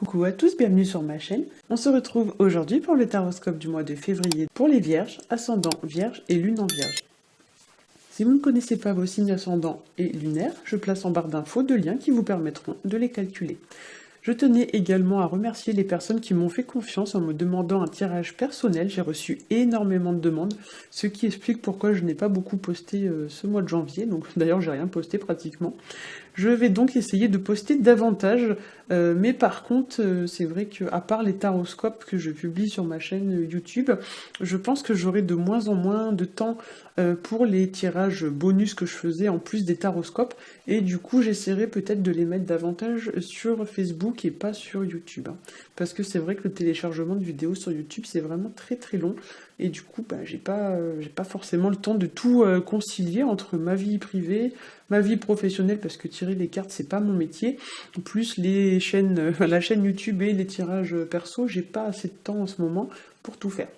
Coucou à tous, bienvenue sur ma chaîne. On se retrouve aujourd'hui pour le taroscope du mois de février pour les vierges, ascendant vierge et lune en vierge. Si vous ne connaissez pas vos signes ascendants et lunaires, je place en barre d'infos deux liens qui vous permettront de les calculer. Je tenais également à remercier les personnes qui m'ont fait confiance en me demandant un tirage personnel. J'ai reçu énormément de demandes, ce qui explique pourquoi je n'ai pas beaucoup posté ce mois de janvier. Donc d'ailleurs, j'ai rien posté pratiquement. Je vais donc essayer de poster davantage, mais par contre, c'est vrai qu'à part les taroscopes que je publie sur ma chaîne YouTube, je pense que j'aurai de moins en moins de temps pour les tirages bonus que je faisais en plus des taroscopes, et du coup j'essaierai peut-être de les mettre davantage sur Facebook et pas sur YouTube. Parce que c'est vrai que le téléchargement de vidéos sur YouTube c'est vraiment très très long, et du coup j'ai pas forcément le temps de tout concilier entre ma vie privée, ma vie professionnelle, parce que tirer les cartes c'est pas mon métier, plus les chaînes, la chaîne YouTube et les tirages perso, j'ai pas assez de temps en ce moment pour tout faire.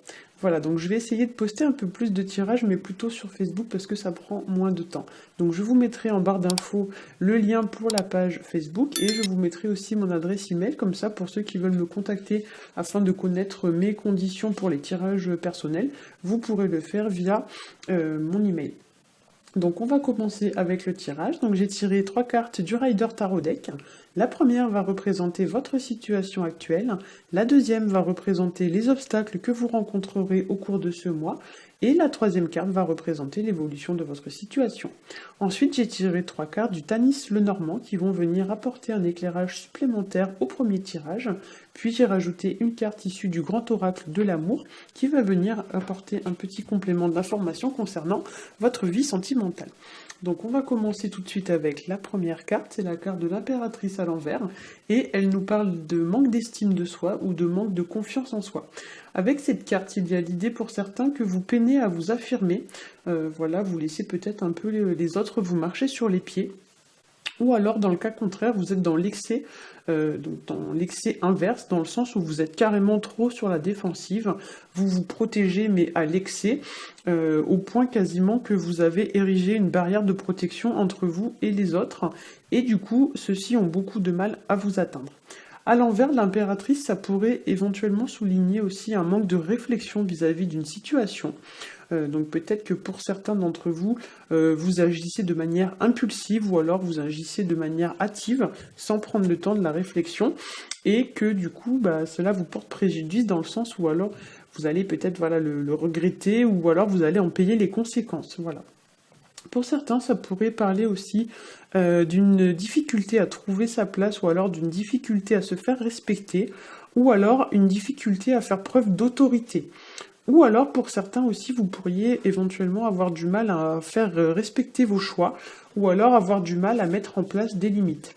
Voilà, donc je vais essayer de poster un peu plus de tirages, mais plutôt sur Facebook parce que ça prend moins de temps. Donc je vous mettrai en barre d'infos le lien pour la page Facebook, et je vous mettrai aussi mon adresse email, comme ça pour ceux qui veulent me contacter afin de connaître mes conditions pour les tirages personnels, vous pourrez le faire via mon email. Donc on va commencer avec le tirage. Donc j'ai tiré 3 cartes du Rider Tarot Deck. La première va représenter votre situation actuelle, la deuxième va représenter les obstacles que vous rencontrerez au cours de ce mois, et la troisième carte va représenter l'évolution de votre situation. Ensuite, j'ai tiré 3 cartes du Tanis Lenormand qui vont venir apporter un éclairage supplémentaire au premier tirage, puis j'ai rajouté une carte issue du Grand Oracle de l'amour qui va venir apporter un petit complément d'information concernant votre vie sentimentale. Donc on va commencer tout de suite avec la première carte, c'est la carte de l'impératrice à l'envers, et elle nous parle de manque d'estime de soi ou de manque de confiance en soi. Avec cette carte, il y a l'idée pour certains que vous peinez à vous affirmer, voilà, vous laissez peut-être un peu les autres vous marcher sur les pieds, ou alors dans le cas contraire, vous êtes dans l'excès, inverse, dans le sens où vous êtes carrément trop sur la défensive, vous vous protégez mais à l'excès, au point quasiment que vous avez érigé une barrière de protection entre vous et les autres, et du coup, ceux-ci ont beaucoup de mal à vous atteindre. À l'envers, l'impératrice, ça pourrait éventuellement souligner aussi un manque de réflexion vis-à-vis d'une situation. Donc peut-être que pour certains d'entre vous, vous agissez de manière impulsive ou alors vous agissez de manière hâtive sans prendre le temps de la réflexion, et que du coup cela vous porte préjudice dans le sens où alors vous allez peut-être le regretter, ou alors vous allez en payer les conséquences. Voilà. Pour certains, ça pourrait parler aussi d'une difficulté à trouver sa place, ou alors d'une difficulté à se faire respecter, ou alors une difficulté à faire preuve d'autorité. Ou alors, pour certains aussi, vous pourriez éventuellement avoir du mal à faire respecter vos choix, ou alors avoir du mal à mettre en place des limites.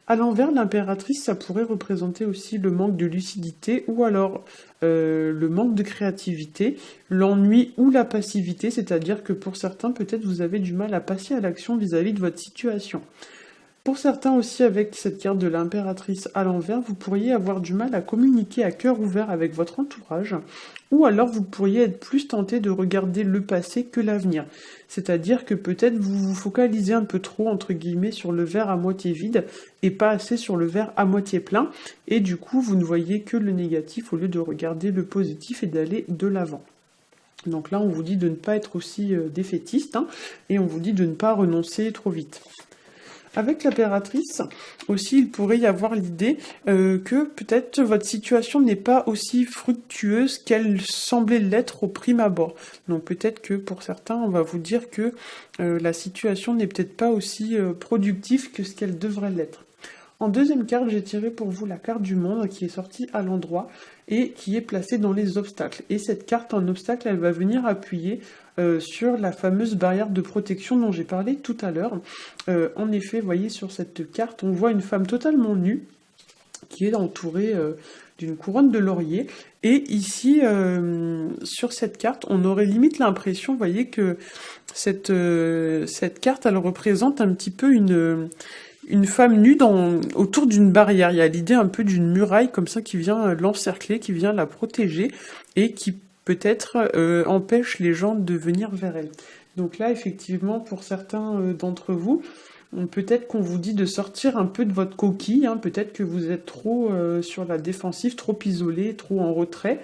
À l'envers, l'impératrice, ça pourrait représenter aussi le manque de lucidité, ou alors le manque de créativité, l'ennui ou la passivité, c'est-à-dire que pour certains, peut-être vous avez du mal à passer à l'action vis-à-vis de votre situation. Pour certains aussi, avec cette carte de l'impératrice à l'envers, vous pourriez avoir du mal à communiquer à cœur ouvert avec votre entourage, ou alors vous pourriez être plus tenté de regarder le passé que l'avenir. C'est-à-dire que peut-être vous vous focalisez un peu trop, entre guillemets, sur le verre à moitié vide, et pas assez sur le verre à moitié plein, et du coup vous ne voyez que le négatif au lieu de regarder le positif et d'aller de l'avant. Donc là, on vous dit de ne pas être aussi défaitiste, et on vous dit de ne pas renoncer trop vite. Avec l'impératrice, aussi, il pourrait y avoir l'idée que peut-être votre situation n'est pas aussi fructueuse qu'elle semblait l'être au prime abord. Donc peut-être que pour certains, on va vous dire que la situation n'est peut-être pas aussi productive que ce qu'elle devrait l'être. En deuxième carte, j'ai tiré pour vous la carte du monde qui est sortie à l'endroit et qui est placée dans les obstacles. Et cette carte en obstacle, elle va venir appuyer sur la fameuse barrière de protection dont j'ai parlé tout à l'heure. En effet, vous voyez sur cette carte, on voit une femme totalement nue qui est entourée d'une couronne de laurier. Et ici, sur cette carte, on aurait limite l'impression, vous voyez, que cette carte, elle représente un petit peu une femme nue autour d'une barrière. Il y a l'idée un peu d'une muraille comme ça qui vient l'encercler, qui vient la protéger, et qui peut-être empêche les gens de venir vers elle. Donc là, effectivement, pour certains d'entre vous, Peut-être qu'on vous dit de sortir un peu de votre coquille, hein, peut-être que vous êtes trop sur la défensive, trop isolé, trop en retrait.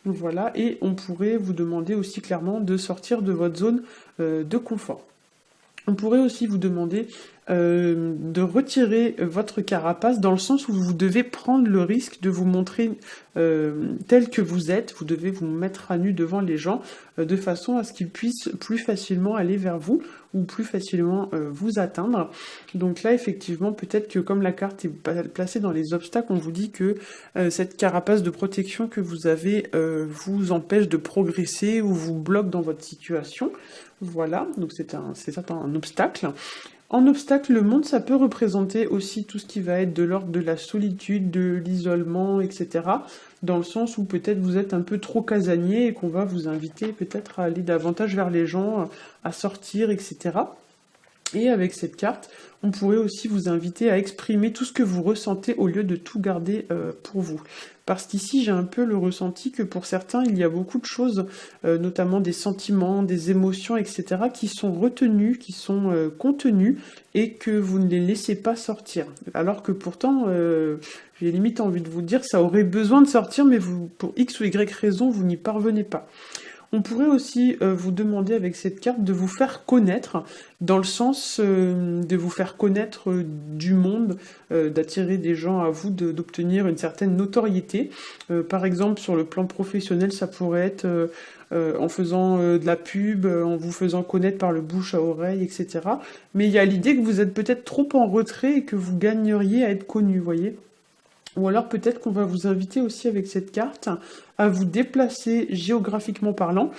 Voilà, et on pourrait vous demander aussi clairement de sortir de votre zone de confort. On pourrait aussi vous demander de retirer votre carapace dans le sens où vous devez prendre le risque de vous montrer tel que vous êtes. Vous devez vous mettre à nu devant les gens de façon à ce qu'ils puissent plus facilement aller vers vous ou plus facilement vous atteindre. Donc là, effectivement, peut-être que comme la carte est placée dans les obstacles, on vous dit que cette carapace de protection que vous avez vous empêche de progresser ou vous bloque dans votre situation. Voilà, donc c'est un obstacle. En obstacle, le monde, ça peut représenter aussi tout ce qui va être de l'ordre de la solitude, de l'isolement, etc. Dans le sens où peut-être vous êtes un peu trop casanier et qu'on va vous inviter peut-être à aller davantage vers les gens, à sortir, etc. Et avec cette carte, on pourrait aussi vous inviter à exprimer tout ce que vous ressentez au lieu de tout garder pour vous. Parce qu'ici, j'ai un peu le ressenti que pour certains, il y a beaucoup de choses, notamment des sentiments, des émotions, etc., qui sont retenues, qui sont contenues, et que vous ne les laissez pas sortir. Alors que pourtant, j'ai limite envie de vous dire, ça aurait besoin de sortir, mais vous, pour X ou Y raison, vous n'y parvenez pas. On pourrait aussi vous demander avec cette carte de vous faire connaître, dans le sens de vous faire connaître du monde, d'attirer des gens à vous, d'obtenir une certaine notoriété. Par exemple, sur le plan professionnel, ça pourrait être en faisant de la pub, en vous faisant connaître par le bouche à oreille, etc. Mais il y a l'idée que vous êtes peut-être trop en retrait et que vous gagneriez à être connu, vous voyez. Ou alors peut-être qu'on va vous inviter aussi avec cette carte à vous déplacer géographiquement parlant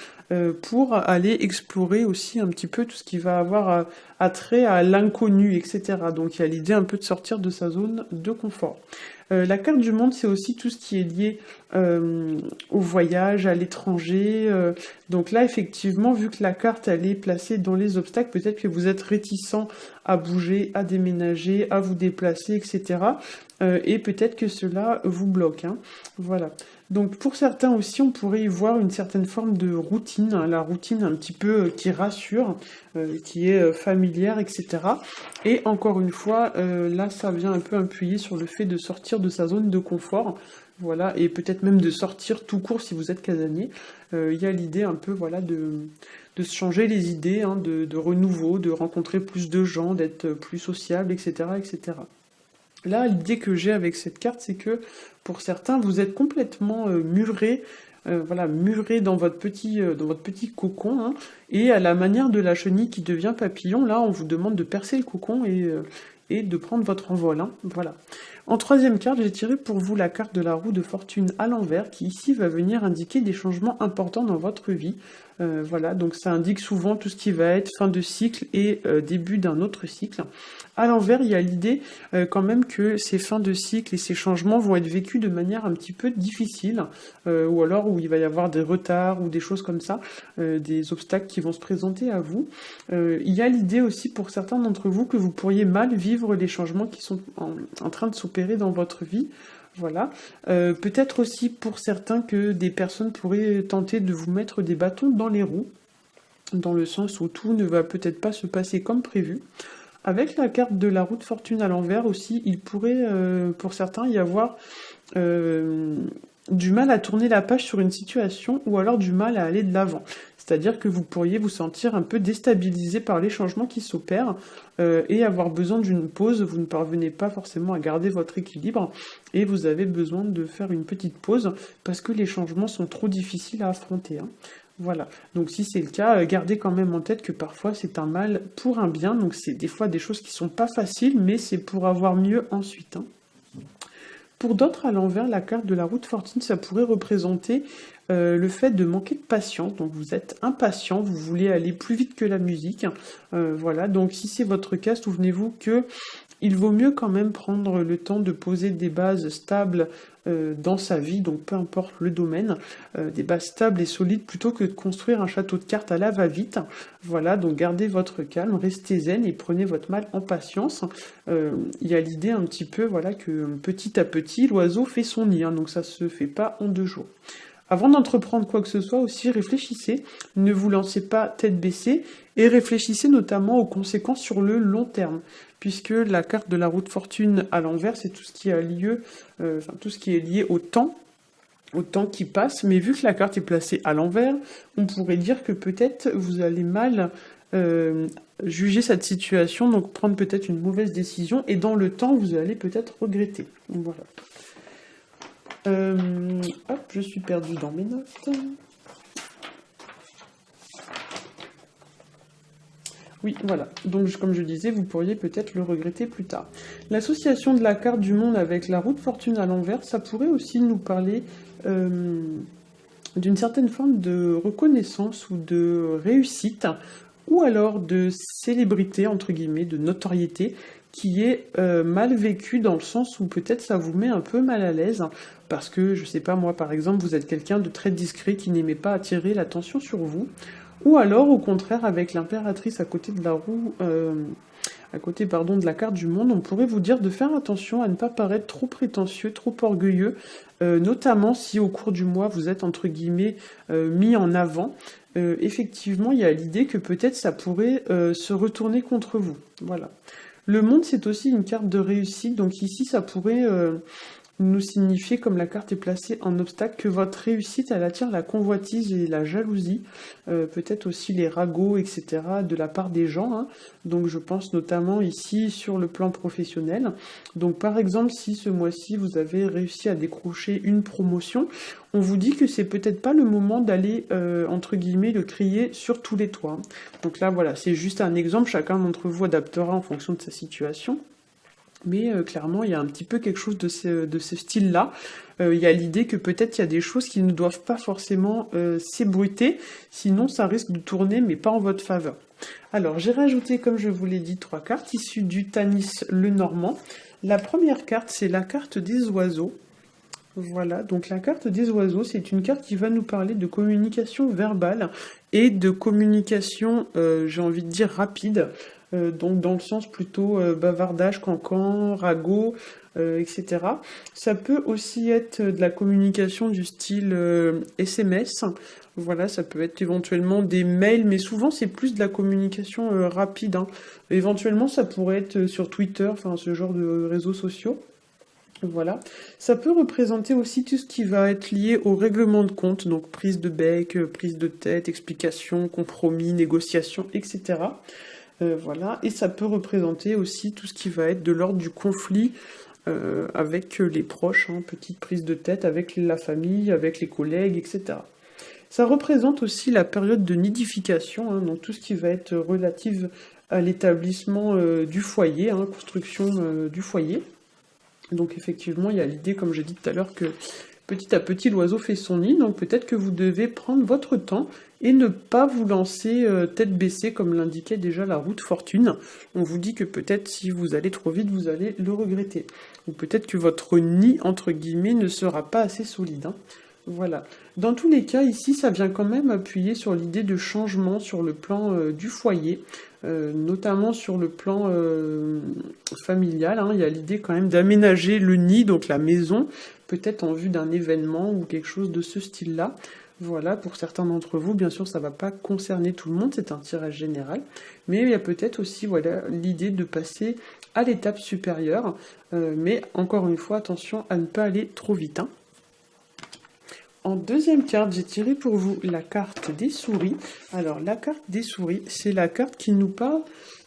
pour aller explorer aussi un petit peu tout ce qui va avoir attrait à l'inconnu, etc. Donc il y a l'idée un peu de sortir de sa zone de confort. La carte du monde, c'est aussi tout ce qui est lié au voyage, à l'étranger. Donc là, effectivement, vu que la carte, elle est placée dans les obstacles, peut-être que vous êtes réticent à bouger, à déménager, à vous déplacer, etc. Et peut-être que cela vous bloque. Hein. Voilà. Donc pour certains aussi, on pourrait y voir une certaine forme de routine, hein, la routine un petit peu qui rassure, qui est familière, etc. Et encore une fois, là, ça vient un peu appuyer sur le fait de sortir de sa zone de confort. Voilà, et peut-être même de sortir tout court si vous êtes casanier. Il y a l'idée un peu voilà, de se changer les idées, hein, de renouveau, de rencontrer plus de gens, d'être plus sociable, etc., etc. Là, l'idée que j'ai avec cette carte, c'est que pour certains, vous êtes complètement muré, voilà, muré dans votre petit cocon, hein, et à la manière de la chenille qui devient papillon, là, on vous demande de percer le cocon et de prendre votre envol. Hein, voilà. En troisième carte, j'ai tiré pour vous la carte de la roue de fortune à l'envers, qui ici va venir indiquer des changements importants dans votre vie. Voilà, donc ça indique souvent tout ce qui va être fin de cycle et début d'un autre cycle. À l'envers, il y a l'idée quand même que ces fins de cycle et ces changements vont être vécus de manière un petit peu difficile, ou alors où il va y avoir des retards ou des choses comme ça, des obstacles qui vont se présenter à vous. Il y a l'idée aussi pour certains d'entre vous que vous pourriez mal vivre les changements qui sont en train de s'opérer dans votre vie. Voilà. Peut-être aussi pour certains que des personnes pourraient tenter de vous mettre des bâtons dans les roues, dans le sens où tout ne va peut-être pas se passer comme prévu. Avec la carte de la roue de fortune à l'envers aussi, il pourrait pour certains y avoir du mal à tourner la page sur une situation ou alors du mal à aller de l'avant. C'est-à-dire que vous pourriez vous sentir un peu déstabilisé par les changements qui s'opèrent et avoir besoin d'une pause. Vous ne parvenez pas forcément à garder votre équilibre et vous avez besoin de faire une petite pause parce que les changements sont trop difficiles à affronter. Hein. Voilà, donc si c'est le cas, gardez quand même en tête que parfois c'est un mal pour un bien, donc c'est des fois des choses qui sont pas faciles, mais c'est pour avoir mieux ensuite. Hein. Pour d'autres, à l'envers, la carte de la roue de fortune, ça pourrait représenter le fait de manquer de patience. Donc vous êtes impatient, vous voulez aller plus vite que la musique. Voilà, donc si c'est votre cas, souvenez-vous que il vaut mieux quand même prendre le temps de poser des bases stables dans sa vie, donc peu importe le domaine, des bases stables et solides plutôt que de construire un château de cartes à la va-vite. Voilà, donc gardez votre calme, restez zen et prenez votre mal en patience. Il y a l'idée un petit peu, voilà, que petit à petit, l'oiseau fait son nid, hein, donc ça se fait pas en 2 jours. Avant d'entreprendre quoi que ce soit aussi, réfléchissez, ne vous lancez pas tête baissée, et réfléchissez notamment aux conséquences sur le long terme, puisque la carte de la roue de fortune à l'envers, c'est tout ce qui a lieu, tout ce qui est lié au temps qui passe, mais vu que la carte est placée à l'envers, on pourrait dire que peut-être vous allez mal juger cette situation, donc prendre peut-être une mauvaise décision, et dans le temps, vous allez peut-être regretter. Donc, voilà. Hop, je suis perdue dans mes notes. Oui, voilà. Donc, comme je disais, vous pourriez peut-être le regretter plus tard. L'association de la carte du monde avec la roue de fortune à l'envers, ça pourrait aussi nous parler d'une certaine forme de reconnaissance ou de réussite, ou alors de célébrité, entre guillemets, de notoriété, qui est mal vécue dans le sens où peut-être ça vous met un peu mal à l'aise, parce que, je sais pas, moi par exemple, vous êtes quelqu'un de très discret qui n'aimait pas attirer l'attention sur vous, ou alors au contraire avec l'impératrice à côté de la roue, à côté pardon, de la carte du monde, on pourrait vous dire de faire attention à ne pas paraître trop prétentieux, trop orgueilleux, notamment si au cours du mois vous êtes entre guillemets mis en avant. Effectivement, il y a l'idée que peut-être ça pourrait se retourner contre vous. Voilà. Le monde, c'est aussi une carte de réussite, donc ici, ça pourrait nous signifier, comme la carte est placée en obstacle, que votre réussite, elle attire la convoitise et la jalousie, peut-être aussi les ragots, etc., de la part des gens, hein. Donc je pense notamment ici sur le plan professionnel. Donc par exemple, si ce mois-ci, vous avez réussi à décrocher une promotion, on vous dit que c'est peut-être pas le moment d'aller, entre guillemets, le crier sur tous les toits. Donc là, voilà, c'est juste un exemple, chacun d'entre vous adaptera en fonction de sa situation. Mais clairement, il y a un petit peu quelque chose de ce style-là. Il y a l'idée que peut-être il y a des choses qui ne doivent pas forcément s'ébruiter, sinon ça risque de tourner, mais pas en votre faveur. Alors, j'ai rajouté, comme je vous l'ai dit, 3 cartes issues du Tanis le Normand. La première carte, c'est la carte des oiseaux. Voilà, donc la carte des oiseaux, c'est une carte qui va nous parler de communication verbale et de communication, j'ai envie de dire, rapide. Donc dans le sens plutôt bavardage, cancan, ragot, etc. Ça peut aussi être de la communication du style SMS. Voilà, ça peut être éventuellement des mails, mais souvent c'est plus de la communication rapide, hein. Éventuellement, ça pourrait être sur Twitter, enfin ce genre de réseaux sociaux. Voilà. Ça peut représenter aussi tout ce qui va être lié au règlement de compte, donc prise de bec, prise de tête, explication, compromis, négociation, etc. Voilà. Et ça peut représenter aussi tout ce qui va être de l'ordre du conflit avec les proches, hein, petite prise de tête avec la famille, avec les collègues, etc. Ça représente aussi la période de nidification, hein, donc tout ce qui va être relatif à l'établissement du foyer, hein, construction du foyer. Donc effectivement, il y a l'idée, comme j'ai dit tout à l'heure, que petit à petit, l'oiseau fait son nid. Donc peut-être que vous devez prendre votre temps et ne pas vous lancer tête baissée, comme l'indiquait déjà la roue de fortune. On vous dit que peut-être si vous allez trop vite, vous allez le regretter. Ou peut-être que votre nid, entre guillemets, ne sera pas assez solide, hein. Voilà. Dans tous les cas, ici, ça vient quand même appuyer sur l'idée de changement sur le plan du foyer, notamment sur le plan familial, hein. Il y a l'idée quand même d'aménager le nid, donc la maison, peut-être en vue d'un événement ou quelque chose de ce style-là. Voilà, pour certains d'entre vous, bien sûr, ça ne va pas concerner tout le monde, c'est un tirage général, mais il y a peut-être aussi voilà, l'idée de passer à l'étape supérieure, mais encore une fois, attention à ne pas aller trop vite, hein. En deuxième carte, j'ai tiré pour vous la carte des souris. Alors, la carte des souris, c'est la carte qui nous parle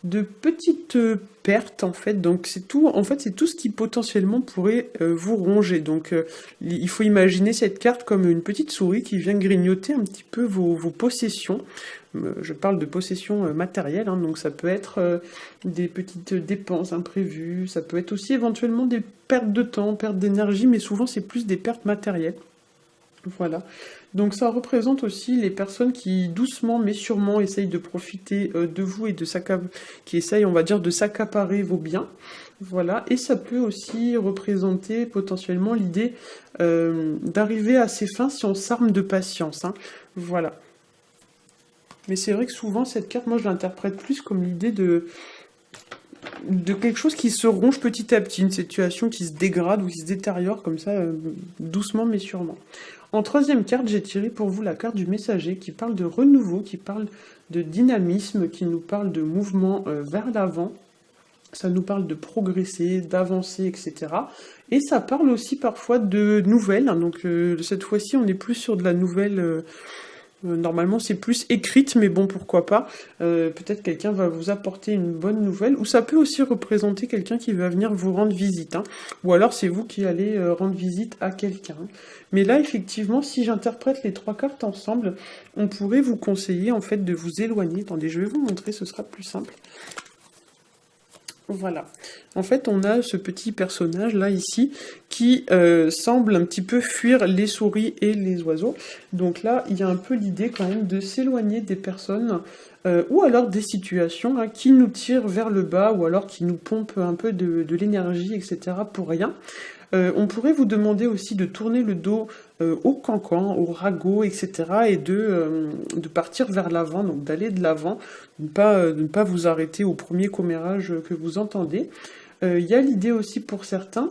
de petites pertes, en fait. Donc, c'est tout, en fait, c'est tout ce qui potentiellement pourrait vous ronger. Donc, il faut imaginer cette carte comme une petite souris qui vient grignoter un petit peu vos possessions. Je parle de possessions matérielles, hein, donc ça peut être des petites dépenses imprévues, ça peut être aussi éventuellement des pertes de temps, pertes d'énergie, mais souvent, c'est plus des pertes matérielles. Voilà, donc ça représente aussi les personnes qui doucement mais sûrement essayent de profiter de vous et qui essayent, on va dire, de s'accaparer vos biens. Voilà, et ça peut aussi représenter potentiellement l'idée d'arriver à ses fins si on s'arme de patience, hein. Voilà. Mais c'est vrai que souvent cette carte, moi je l'interprète plus comme l'idée de quelque chose qui se ronge petit à petit, une situation qui se dégrade ou qui se détériore comme ça, doucement mais sûrement. En troisième carte, j'ai tiré pour vous la carte du messager qui parle de renouveau, qui parle de dynamisme, qui nous parle de mouvement vers l'avant. Ça nous parle de progresser, d'avancer, etc. Et ça parle aussi parfois de nouvelles. Donc cette fois-ci, on est plus sur de la nouvelle. Normalement, c'est plus écrite, mais bon, pourquoi pas. Peut-être quelqu'un va vous apporter une bonne nouvelle, ou ça peut aussi représenter quelqu'un qui va venir vous rendre visite, hein. Ou alors c'est vous qui allez rendre visite à quelqu'un. Mais là, effectivement, si j'interprète les trois cartes ensemble, on pourrait vous conseiller en fait de vous éloigner. Attendez, je vais vous montrer, ce sera plus simple. Voilà. En fait, on a ce petit personnage là ici qui semble un petit peu fuir les souris et les oiseaux. Donc là, il y a un peu l'idée quand même de s'éloigner des personnes ou alors des situations hein, qui nous tirent vers le bas ou alors qui nous pompent un peu de l'énergie, etc. pour rien. On pourrait vous demander aussi de tourner le dos au cancan, au ragot, etc. et de partir vers l'avant, donc d'aller de l'avant, de ne pas vous arrêter au premier commérage que vous entendez. Il y a l'idée aussi pour certains,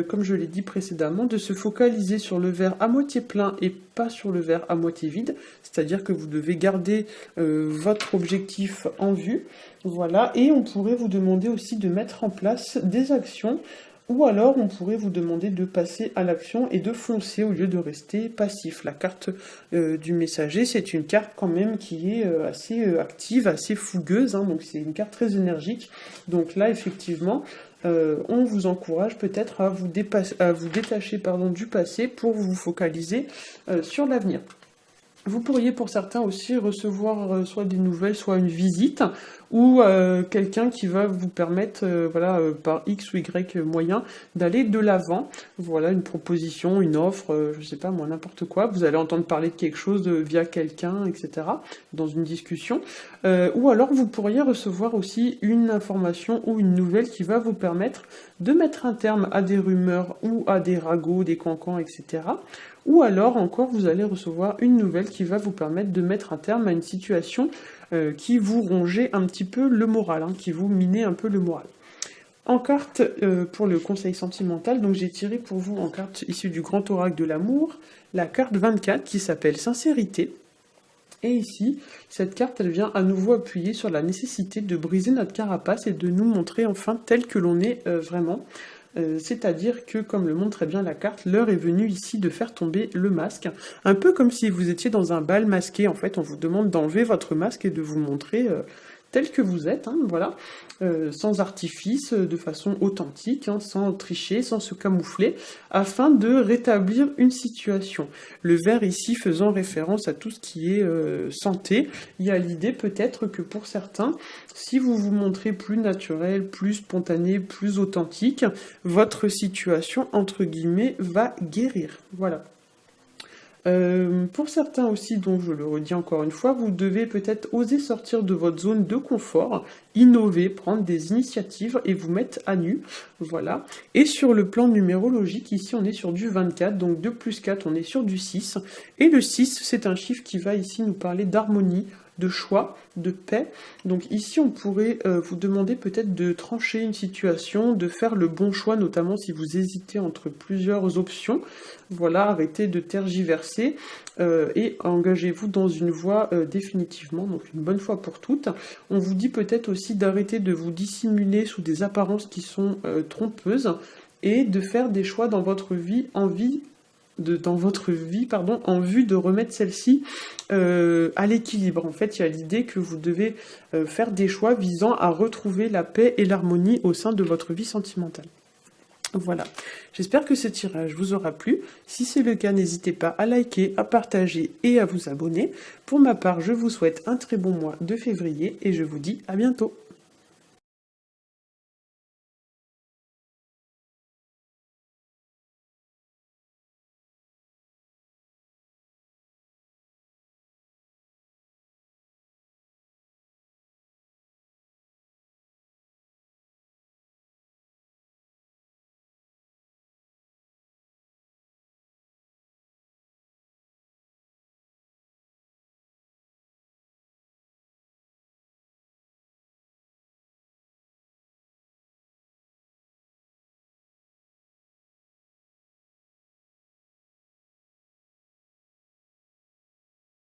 comme je l'ai dit précédemment, de se focaliser sur le verre à moitié plein et pas sur le verre à moitié vide, c'est-à-dire que vous devez garder votre objectif en vue, voilà, et on pourrait vous demander aussi de mettre en place des actions. Ou alors, on pourrait vous demander de passer à l'action et de foncer au lieu de rester passif. La carte du messager, c'est une carte quand même qui est assez active, assez fougueuse, hein, donc c'est une carte très énergique. Donc là, effectivement, on vous encourage peut-être à vous détacher du passé pour vous focaliser sur l'avenir. Vous pourriez pour certains aussi recevoir soit des nouvelles, soit une visite, ou quelqu'un qui va vous permettre, par X ou Y moyen, d'aller de l'avant. Voilà, une proposition, une offre, je sais pas moi, n'importe quoi. Vous allez entendre parler de quelque chose via quelqu'un, etc., dans une discussion. Ou alors vous pourriez recevoir aussi une information ou une nouvelle qui va vous permettre de mettre un terme à des rumeurs ou à des ragots, des cancans, etc., ou alors encore vous allez recevoir une nouvelle qui va vous permettre de mettre un terme à une situation qui vous rongeait un petit peu le moral, hein, qui vous minait un peu le moral. En carte pour le conseil sentimental, donc j'ai tiré pour vous en carte issue du grand oracle de l'amour, la carte 24 qui s'appelle sincérité. Et ici, cette carte, elle vient à nouveau appuyer sur la nécessité de briser notre carapace et de nous montrer enfin tel que l'on est vraiment. C'est-à-dire que, comme le montre très bien la carte, l'heure est venue ici de faire tomber le masque. Un peu comme si vous étiez dans un bal masqué, en fait, on vous demande d'enlever votre masque et de vous montrer tel que vous êtes, hein, voilà, sans artifice, de façon authentique, hein, sans tricher, sans se camoufler, afin de rétablir une situation. Le vert ici faisant référence à tout ce qui est santé, il y a l'idée peut-être que pour certains, si vous vous montrez plus naturel, plus spontané, plus authentique, votre situation, entre guillemets, va guérir. Voilà. Pour certains aussi, donc je le redis encore une fois, vous devez peut-être oser sortir de votre zone de confort, innover, prendre des initiatives et vous mettre à nu, voilà. Et sur le plan numérologique, ici on est sur du 24, donc 2 plus 4, on est sur du 6, et le 6, c'est un chiffre qui va ici nous parler d'harmonie, de choix, de paix. Donc ici, on pourrait vous demander peut-être de trancher une situation, de faire le bon choix, notamment si vous hésitez entre plusieurs options. Voilà, arrêtez de tergiverser et engagez-vous dans une voie définitivement, donc une bonne fois pour toutes. On vous dit peut-être aussi d'arrêter de vous dissimuler sous des apparences qui sont trompeuses et de faire des choix dans votre vie en vue de remettre celle-ci à l'équilibre. En fait, il y a l'idée que vous devez faire des choix visant à retrouver la paix et l'harmonie au sein de votre vie sentimentale. Voilà, j'espère que ce tirage vous aura plu. Si c'est le cas, n'hésitez pas à liker, à partager et à vous abonner. Pour ma part, je vous souhaite un très bon mois de février et je vous dis à bientôt.